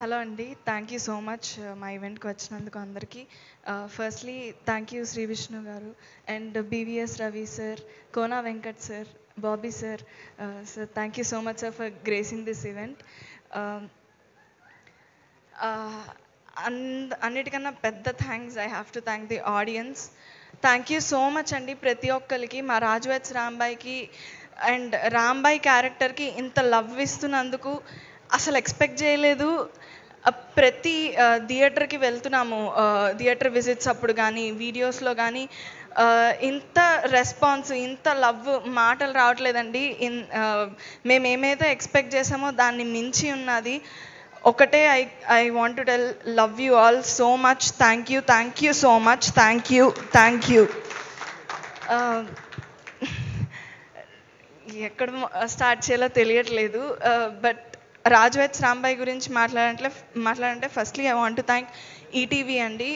Hello అండి. Thank you so much మా ఈవెంట్‌కి వచ్చినందుకు అందరికీ. Firstly thank you Shri Vishnu గారు and BVS Ravi sir, Kona Venkat sir, Bobby sir. Sir thank you so much sir for gracing this event. అన్నిటికన్నా పెద్ద thanks I have to thank the audience. Thank you so much అండి ప్రతి ఒక్కరికి. మా రాజువెట్స్ రాంబాయికి అండ్ రాంబాయ్ క్యారెక్టర్కి ఇంత లవ్ ఇస్తున్నందుకు అసలు ఎక్స్పెక్ట్ చేయలేదు. ప్రతి థియేటర్కి వెళ్తున్నాము, థియేటర్ విజిట్స్ అప్పుడు కానీ వీడియోస్లో కానీ ఇంత రెస్పాన్స్, ఇంత లవ్ మాటలు రావట్లేదండి. మేము ఏమైతే ఎక్స్పెక్ట్ చేసామో దాన్ని మించి ఉన్నది. ఒకటే I want to tell love you all so much. Thank you so much. Thank you. ఎక్కడ స్టార్ట్ చేయాలో తెలియట్లేదు. బట్ రాజువెట్స్ రాంబాయ్ గురించి మాట్లాడంటే firstly I want to thank ETV అండి.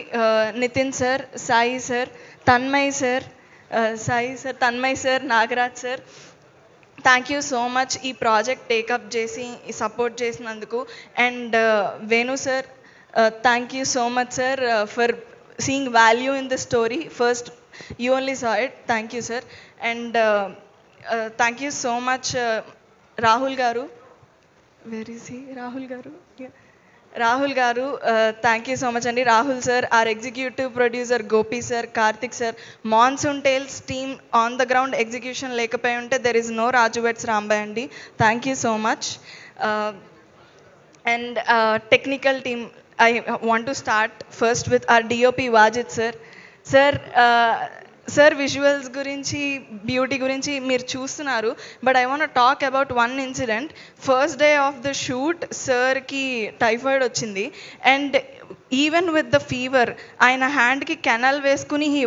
Nitin sir, Sai sir, Tanmay sir, Tanmay sir, Nagaraj sir, thank you so much ఈ project take up చేసి support చేసినందుకు. And Venu sir, thank you so much sir for seeing value in the story. First you only saw it. Thank you sir. And thank you so much Rahul గారు. Where is he? Rahul గారు, thank you so much అండి. Rahul sir, our executive producer Gopi sir, Karthik sir, Monsoon Tales team on the ground execution లేకపోయి ఉంటే there is no Raju weds Rambai అండి. Thank you so much. And technical team, I want to start first with our DOP Wajid sir. Sir visuals గురించి, beauty గురించి మీరు చూస్తున్నారు. But I want talk about one incident. First day of the shoot సార్కి typhoid వచ్చింది. And even with the fever ఆయన హ్యాండ్కి canal వేసుకుని he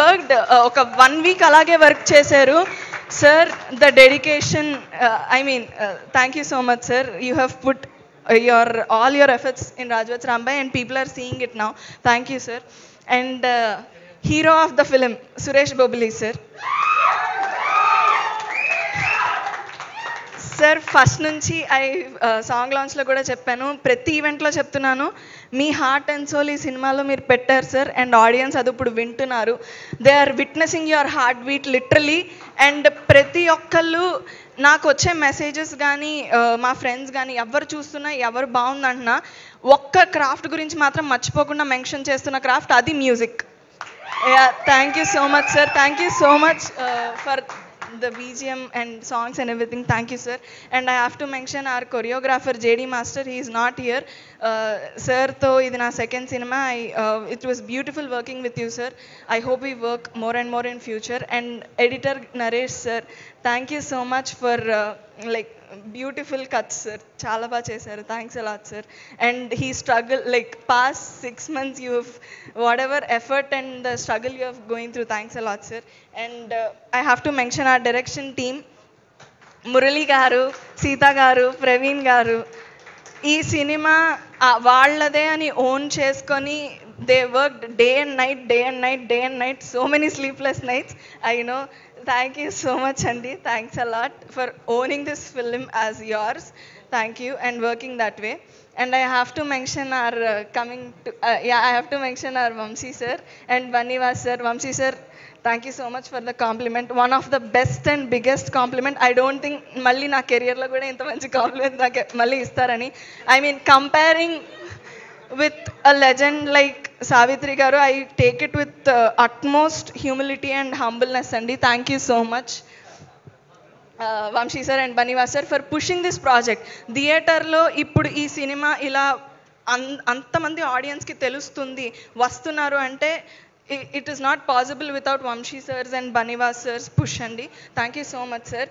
worked ఒక 1 వీక్ అలాగే వర్క్ చేశారు. Sir the dedication, thank you so much sir. You have put all your efforts in Rajwats Rambai and people are seeing it now. Thank you sir. And hero of the film Suresh Bobli sir. Sir first నుంచి song లాంచ్లో కూడా చెప్పాను, ప్రతి ఈవెంట్లో చెప్తున్నాను, మీ heart and soul ఈ సినిమాలో మీరు పెట్టారు సార్. అండ్ ఆడియన్స్ అది ఇప్పుడు వింటున్నారు. They are witnessing your heartbeat literally. And ప్రతి ఒక్కళ్ళు నాకు వచ్చే మెసేజెస్ కానీ, మా ఫ్రెండ్స్ కానీ ఎవరు చూస్తున్నా ఎవరు బాగుందంటున్నా ఒక్క క్రాఫ్ట్ గురించి మాత్రం మర్చిపోకుండా మెన్షన్ చేస్తున్న క్రాఫ్ట్ అది music. Thank you so much sir. Thank you so much for the BGM and songs and everything. Thank you sir. And I have to mention our choreographer JD Master. He is not here. Sir tho idi na second cinema. It was beautiful working with you sir. I hope we work more and more in future. And editor Naresh sir, thank you so much for beautiful cuts sir. చాలా బాగా చేశారు. Thanks a lot sir. And he struggle past 6 months you have whatever effort and the struggle you have going through. Thanks a lot sir. And I have to mention our direction team, Murali గారు, సీత గారు, ప్రవీణ్ గారు. ఈ cinema వాళ్ళదే అని own చేసుకొని they worked day and night, so many sleepless nights. I know. Thank you so much Andy. Thanks a lot for owning this film as yours. Thank you and working that way. And I have to mention our Vamsi sir and Banivas sir. Vamsi sir, thank you so much for the compliment. One of the best and biggest compliment. I don't think malli na career lo kuda inta manchi compliment naake malli istarani. I mean, comparing with a legend like Savitri garu, I take it with utmost humility and humbleness andi. Thank you so much Vamshi sir and Banivas sir for pushing this project. థియేటర్లో ఇప్పుడు ఈ cinema ఇలా అంతమంది ఆడియన్స్కి తెలుస్తుంది, వస్తున్నారు అంటే it is not possible without Vamsi sirs and Bunny Vas sirs push అండి. Thank you so much sir.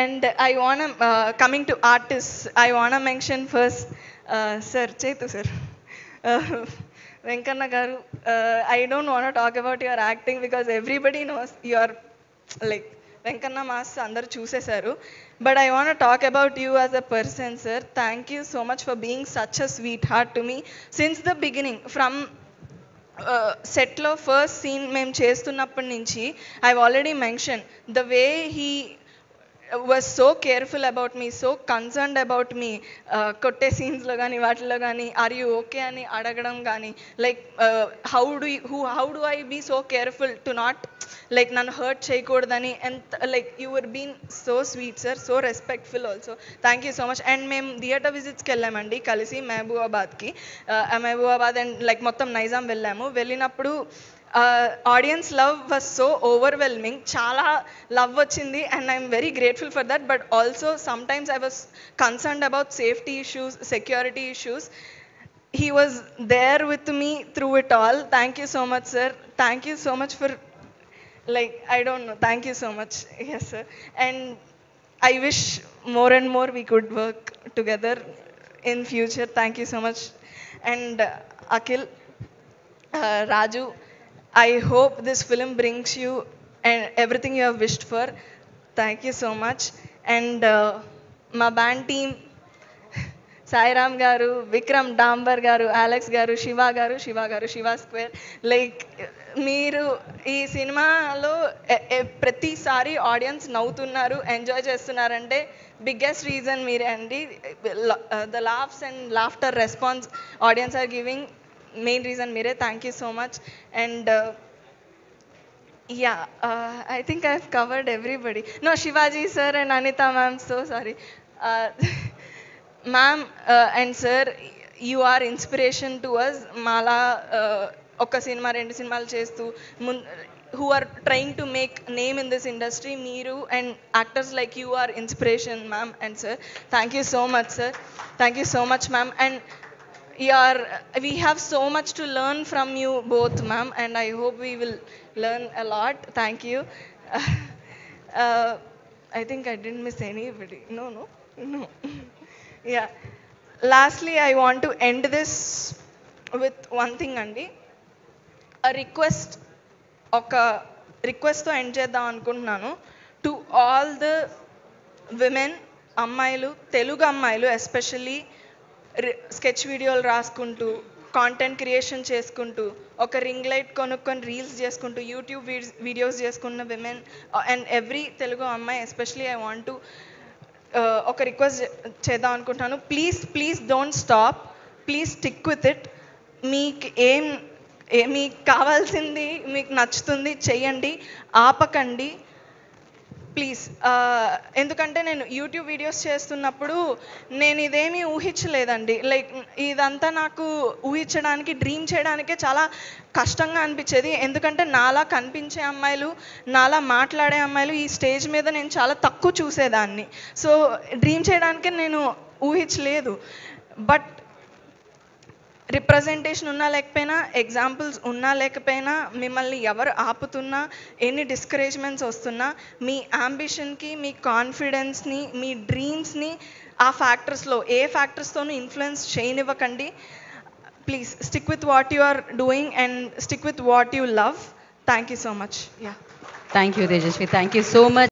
And I want coming to artist, I want mention first sir చేతు సార్, వెంకన్న గారు. I don't want to talk about your acting because everybody knows you are Venkanna mass అందరు చూసేశారు. But I want talk about you as a person sir. Thank you so much for being such a sweetheart to me since the beginning. From సెట్లో first scene మేము చేస్తున్నప్పటి నుంచి I already mention the way he was so careful about me, so concerned about me. కొట్టే సీన్స్లో కానీ వాటిలో కానీ are you okay అని అడగడం కానీ like how do I be so careful to not like నన్ను హర్ట్ చేయకూడదని. ఎంత like you were been so sweet sir, so respectful also. Thank you so much. And మేము థియేటర్ విజిట్స్కి వెళ్ళామండి కలిసి మహబూబాబాద్కి. మహబూబాబాద్ అండ్ లైక్ మొత్తం నైజాం వెళ్ళాము. వెళ్ళినప్పుడు audience love was so overwhelming. చాలా లవ్ వచ్చింది and I'm very grateful for that. But also sometimes I was concerned about safety issues, security issues. He was there with me through it all. Thank you so much, sir. Thank you so much for, like, I don't know. Thank you so much. Yes, sir. And I wish more and more we could work together in future. Thank you so much. And Akhil, Raju, I hope this film brings you and everything you have wished for. Thank you so much. And my band team, Sairam గారు, విక్రమ్ డాంబర్ గారు, Alex గారు, Shiva square. Like మీరు ఈ సినిమాలో ప్రతిసారి audience నవ్వుతున్నారు, enjoy చేస్తున్నారంటే biggest reason మీరే అండి. The laughs and laughter response audience are giving, main reason మీరే. Thank you so much. And I think I've covered everybody. No, Shivaji sir and Anita ma'am, so sorry. Ma'am and sir, you are inspiration to us. Mala oka cinema rendu cinemalu chestu who are trying to make name in this industry, meeru and actors like you are inspiration, ma'am and sir. Thank you so much, sir. Thank you so much, ma'am. And we have so much to learn from you both, ma'am, and I hope we will learn a lot. Thank you. I think I didn't miss anybody. No. Yeah. Lastly, I want to end this with one thing andi. A request, oka request to end చేద్దాం అనుకుంటున్నాను. To all the women, అమ్మాయిలు, తెలుగు అమ్మాయిలు especially sketch వీడియోలు రాసుకుంటూ, content creation చేసుకుంటూ, ఒక ring light కొనుక్కొని reels చేసుకుంటూ, యూట్యూబ్ వీడియోస్ చేసుకున్న విమెన్ అండ్ ఎవ్రీ తెలుగు అమ్మాయి ఎస్పెషలీ ఐ వాంట్ టు ఒక రిక్వెస్ట్ చేద్దాం అనుకుంటున్నాను. Please don't stop, please stick with it. మీకు కావాల్సింది, మీకు నచ్చుతుంది చెయ్యండి, ఆపకండి ప్లీజ్. ఎందుకంటే నేను యూట్యూబ్ వీడియోస్ చేస్తున్నప్పుడు నేను ఇదేమీ ఊహించలేదండి. లైక్ ఇదంతా నాకు ఊహించడానికి, డ్రీమ్ చేయడానికే చాలా కష్టంగా అనిపించేది. ఎందుకంటే నాలా కనిపించే అమ్మాయిలు, నాలా మాట్లాడే అమ్మాయిలు ఈ స్టేజ్ మీద నేను చాలా తక్కువ చూసేదాన్ని. సో డ్రీమ్ చేయడానికే నేను ఊహించలేదు. బట్ రిప్రజెంటేషన్ ఉన్నా లేకపోయినా, ఎగ్జాంపుల్స్ ఉన్నా లేకపోయినా, మిమ్మల్ని ఎవరు ఆపుతున్నా, ఎన్ని డిస్కరేజ్మెంట్స్ వస్తున్నా, మీ అంబిషన్కి, మీ కాన్ఫిడెన్స్ని, మీ డ్రీమ్స్ని ఆ ఫ్యాక్టర్స్లో ఏ ఫ్యాక్టర్స్తోనూ ఇన్ఫ్లుయెన్స్ చేయనివ్వకండి. Please stick with what you are doing and stick with what you love. Thank you so much. Thank you Tejaswi, thank you so much.